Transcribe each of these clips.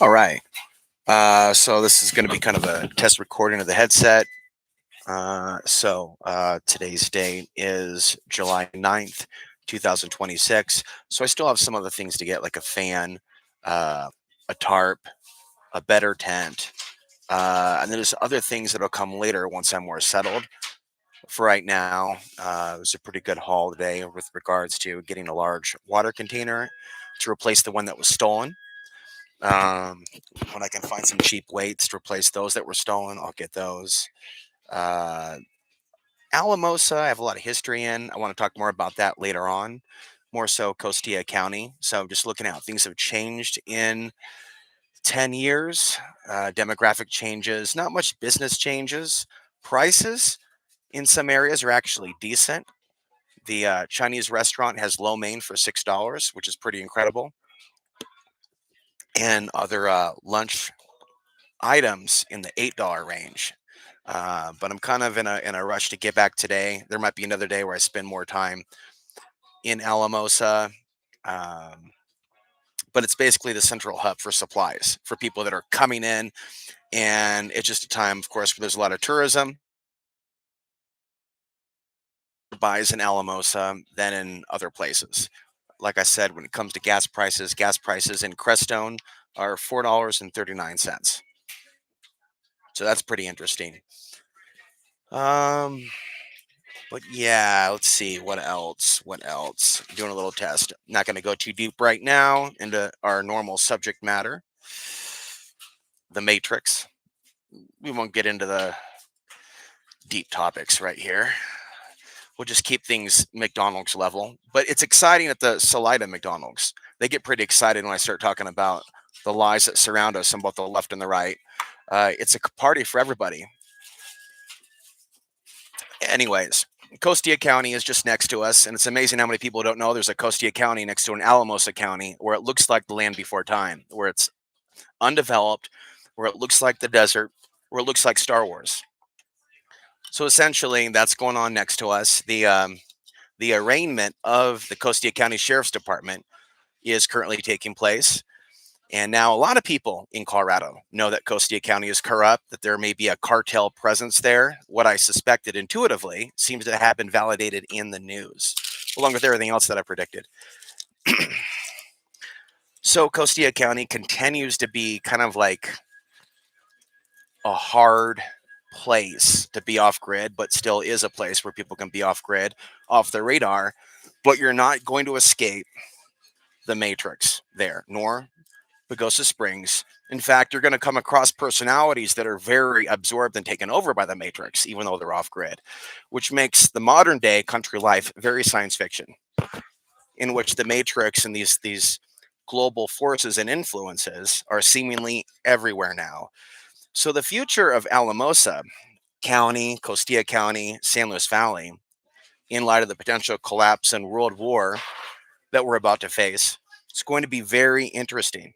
All right. So this is going to be kind of a test recording of the headset. Today's date is July 9th, 2026. So I still have some other things to get, like a fan, uh, a tarp, a better tent. And then there's other things that'll come later once I'm more settled. For right now, it was a pretty good haul today with regards to getting a large water container to replace the one that was stolen. Um, when I can find some cheap weights to replace those that were stolen, I'll get those. Uh, Alamosa, I have a lot of history in. I want to talk more about that later on, more so Costilla County. So just looking at how things have changed in 10 years, demographic changes, not much business changes. Prices in some areas are actually decent. The Chinese restaurant has lo mein for $6, which is pretty incredible. And other lunch items in the $8 range. But I'm kind of in a rush to get back today. There might be another day where I spend more time in Alamosa. Um, but it's basically the central hub for supplies for people that are coming in. And it's just a time, of course, where there's a lot of tourism, buys in Alamosa than in other places. Like I said, when it comes to gas prices in Crestone are $4.39. So that's pretty interesting. Um, But yeah, let's see what else. What else? Doing a little test. Not going to go too deep right now into our normal subject matter, the Matrix. We won't get into the deep topics right here. We'll just keep things McDonald's level. But it's exciting at the Salida McDonald's. They get pretty excited when I start talking about the lies that surround us on both the left and the right. It's a party for everybody. Anyways, Costilla County is just next to us, and it's amazing how many people don't know there's a Costilla County next to an Alamosa County where it looks like the land before time, where it's undeveloped, where it looks like the desert, where it looks like Star Wars. So essentially, that's going on next to us. The arraignment of the Costilla County Sheriff's Department is currently taking place. And now a lot of people in Colorado know that Costilla County is corrupt, that there may be a cartel presence there. What I suspected intuitively seems to have been validated in the news, along with everything else that I predicted. So Costilla County continues to be kind of like a hard place to be off grid, but still is a place where people can be off grid, off the radar, but you're not going to escape the matrix there, nor Pagosa Springs. In fact, you're going to come across personalities that are very absorbed and taken over by the Matrix, even though they're off grid, which makes the modern day country life very science fiction, in which the Matrix and these global forces and influences are seemingly everywhere now. So the future of Alamosa County, Costilla County, San Luis Valley, in light of the potential collapse and world war that we're about to face, it's going to be very interesting.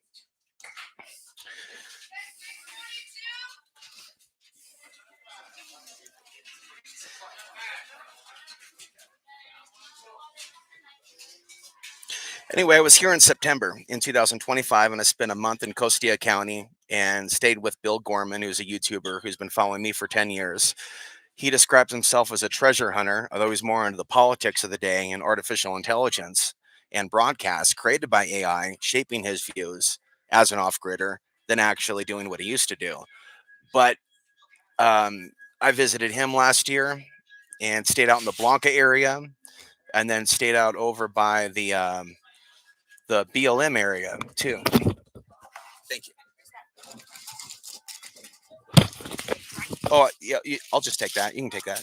Anyway, I was here in September in 2025, and I spent a month in Costilla County and stayed with Bill Gorman, who's a YouTuber who's been following me for 10 years. He describes himself as a treasure hunter, although he's more into the politics of the day and artificial intelligence and broadcasts created by AI, shaping his views as an off-gridder than actually doing what he used to do. But I visited him last year and stayed out in the Blanca area, and then stayed out over by the BLM area too. Thank you. Oh, yeah, I'll just take that. You can take that.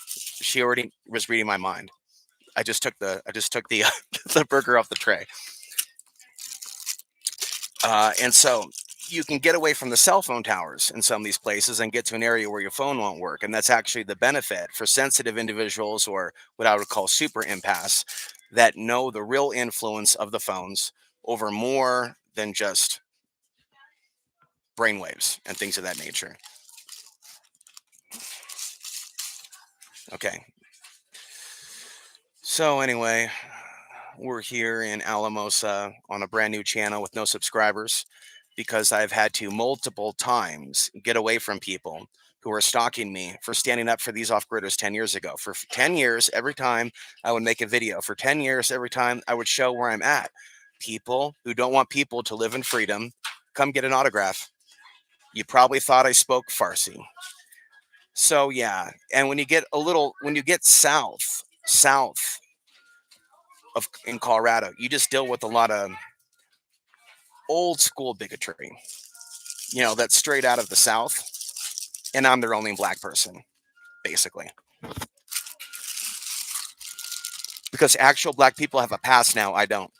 She already was reading my mind. I just took the the burger off the tray. And so you can get away from the cell phone towers in some of these places and get to an area where your phone won't work. And that's actually the benefit for sensitive individuals, or what I would call super empaths, that know the real influence of the phones over more than just brainwaves and things of that nature. Okay. So anyway, we're here in Alamosa on a brand new channel with no subscribers. because I've had to multiple times get away from people who were stalking me for standing up for these off-gridders 10 years ago. For 10 years, every time I would make a video, for 10 years, every time I would show where I'm at. People who don't want people to live in freedom, come get an autograph. You probably thought I spoke Farsi. So yeah, and when you get south of in Colorado, you just deal with a lot of old school bigotry. That's straight out of the South, and I'm their only black person, basically. Because actual black people have a past now, I don't.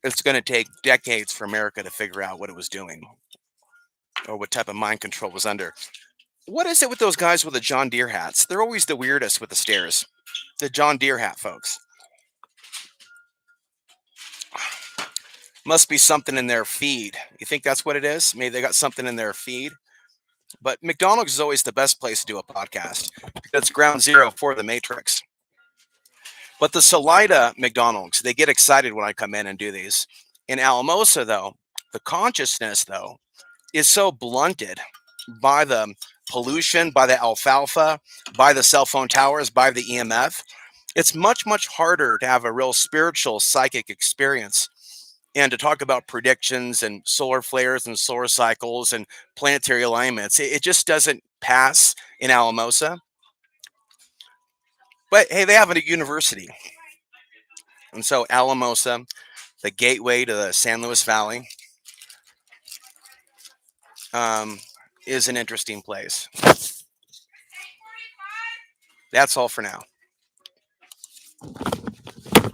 It's going to take decades for America to figure out what it was doing or what type of mind control was under. What is it with those guys with the John Deere hats? They're always the weirdest with the stairs. The John Deere hat folks. Must be something in their feed. You think that's what it is? Maybe they got something in their feed. But McDonald's is always the best place to do a podcast because it's ground zero for the Matrix. But the Salida McDonald's, they get excited when I come in and do these. In Alamosa, though, the consciousness, though, is so blunted by the pollution, by the alfalfa, by the cell phone towers, by the EMF. It's much, much harder to have a real spiritual psychic experience and to talk about predictions and solar flares and solar cycles and planetary alignments. It just doesn't pass in Alamosa. But hey, they have a university. And so Alamosa, the gateway to the San Luis Valley, um, is an interesting place. That's all for now.